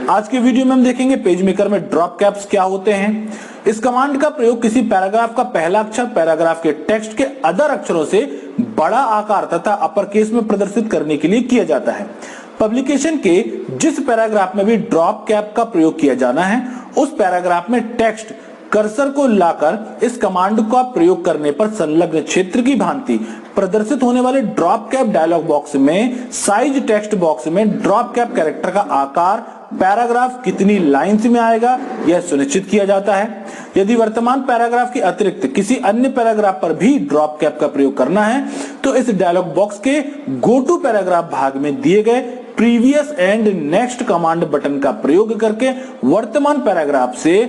आज के वीडियो में हम देखेंगे पेज मेकर में ड्रॉप कैप्स क्या होते हैं। इस कमांड का प्रयोग किसी पैराग्राफ का पहला अक्षर पैराग्राफ के टेक्स्ट के अदर अक्षरों से बड़ा आकार तथा अपर केस में प्रदर्शित करने के लिए किया जाता है। पब्लिकेशन के जिस पैराग्राफ में भी ड्रॉप कैप का प्रयोग किया जाना है, उस पैराग्राफ में टेक्स्ट कर्सर को लाकर इस कमांड का प्रयोग करने पर संलग्न क्षेत्र की भांति प्रदर्शित होने वाले ड्रॉप कैप डायलॉग बॉक्स में साइज टेक्स्ट बॉक्स में ड्रॉप कैप कैरेक्टर का आकार पैराग्राफ कितनी लाइंस में आएगा यह सुनिश्चित किया जाता है। यदि वर्तमान पैराग्राफ के अतिरिक्त किसी अन्य पैराग्राफ पर भी ड्रॉप कैप का प्रयोग करना है तो इस डायलॉग बॉक्स के गो टू पैराग्राफ भाग में दिए गए previous and next command button का प्रयोग करके वर्तमान पैराग्राफ से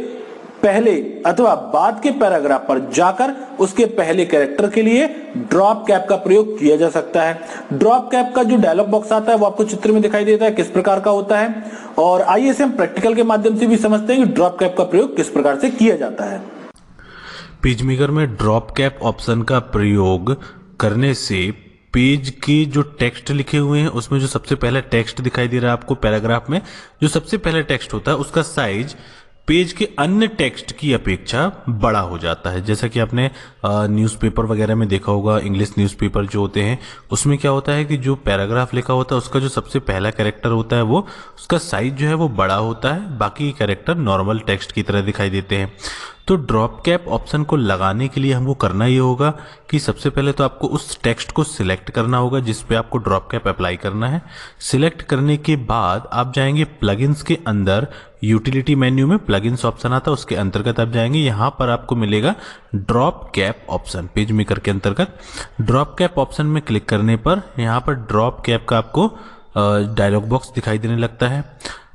पहले अथवा बाद के पैराग्राफ पर जाकर उसके पहले कैरेक्टर के लिए ड्रॉप कैप का प्रयोग किया जा सकता है। ड्रॉप कैप का जो डायलॉग बॉक्स आता है वो आपको चित्र में दिखाई देता है किस प्रकार का होता है, और आइए इसे हम प्रैक्टिकल के माध्यम से भी समझते हैं कि ड्रॉप कैप का प्रयोग किस प्रकार से किया जाता है। पेज मेकर में ड्रॉप कैप ऑप्शन का प्रयोग करने से पेज के जो टेक्स्ट लिखे हुए हैं उसमें जो सबसे पहला टेक्स्ट दिखाई दे रहा है आपको पैराग्राफ में, जो सबसे पहला टेक्स्ट होता है उसका साइज पेज के अन्य टेक्स्ट की अपेक्षा बड़ा हो जाता है। जैसा कि आपने न्यूज़पेपर वगैरह में देखा होगा, इंग्लिश न्यूज़पेपर जो होते हैं उसमें क्या होता है कि जो पैराग्राफ लिखा होता है उसका जो सबसे पहला कैरेक्टर होता है वो उसका साइज जो है वो बड़ा होता है, बाकी कैरेक्टर नॉर्मल टेक्स्ट की तरह दिखाई देते हैं। तो ड्रॉप कैप ऑप्शन को लगाने के लिए हमको करना ये होगा कि सबसे पहले तो आपको उस टेक्स्ट को सिलेक्ट करना होगा जिस पे आपको ड्रॉप कैप अप्लाई करना है। सिलेक्ट करने के बाद आप जाएंगे प्लगइन्स के अंदर, यूटिलिटी मेन्यू में प्लगइन्स ऑप्शन आता है, उसके अंतर्गत आप जाएंगे, यहाँ पर आपको मिलेगा drop cap option. Page maker के अंतर्गत ड्रॉप कैप ऑप्शन में क्लिक करने पर यहाँ पर ड्रॉप कैप का आपको डायलॉग बॉक्स दिखाई देने लगता है।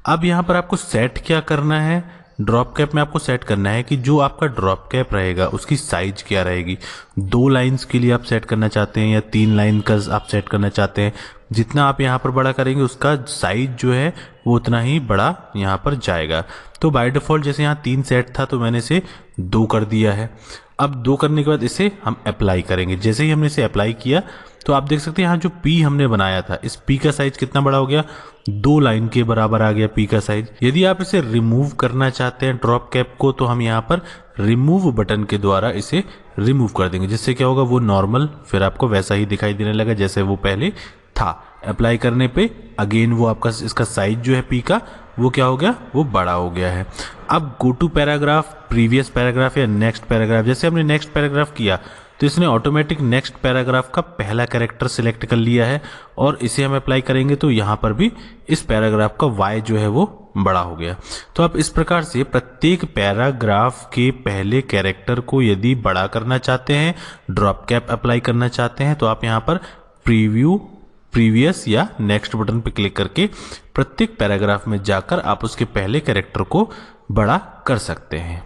अब यहाँ पर आपको सेट क्या करना है, ड्रॉप कैप में आपको सेट करना है कि जो आपका ड्रॉप कैप रहेगा उसकी साइज क्या रहेगी। 2 लाइंस के लिए आप सेट करना चाहते हैं या 3 लाइन का आप सेट करना चाहते हैं, जितना आप यहाँ पर बड़ा करेंगे उसका साइज जो है वो उतना ही बड़ा यहाँ पर जाएगा। तो बाय डिफॉल्ट जैसे यहाँ 3 सेट था तो मैंने इसे 2 कर दिया है। अब 2 करने के बाद इसे हम अप्लाई करेंगे। जैसे ही हमने इसे अप्लाई किया तो आप देख सकते हैं यहाँ जो पी हमने बनाया था, इस पी का साइज कितना बड़ा हो गया, 2 लाइन के बराबर आ गया पी का साइज। यदि आप इसे रिमूव करना चाहते हैं ड्रॉप कैप को तो हम यहाँ पर रिमूव बटन के द्वारा इसे रिमूव कर देंगे, जिससे क्या होगा वो नॉर्मल फिर आपको वैसा ही दिखाई देने लगा जैसे वो पहले था। अप्लाई करने पे अगेन वो आपका इसका साइज जो है पी का वो क्या हो गया, वो बड़ा हो गया है। अब go to paragraph, previous paragraph या नेक्स्ट पैराग्राफ, जैसे हमने नेक्स्ट पैराग्राफ किया तो इसने ऑटोमेटिक नेक्स्ट पैराग्राफ का पहला कैरेक्टर सिलेक्ट कर लिया है और इसे हम अप्लाई करेंगे तो यहाँ पर भी इस पैराग्राफ का वाई जो है वो बड़ा हो गया। तो आप इस प्रकार से प्रत्येक पैराग्राफ के पहले कैरेक्टर को यदि बड़ा करना चाहते हैं, ड्रॉप कैप अप्लाई करना चाहते हैं तो आप यहाँ पर प्रीव्यू, प्रीवियस या नेक्स्ट बटन पर क्लिक करके प्रत्येक पैराग्राफ में जाकर आप उसके पहले कैरेक्टर को बड़ा कर सकते हैं।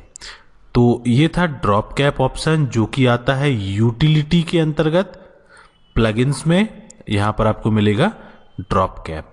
तो ये था ड्रॉप कैप ऑप्शन जो कि आता है यूटिलिटी के अंतर्गत। प्लगइन्स में यहाँ पर आपको मिलेगा ड्रॉप कैप।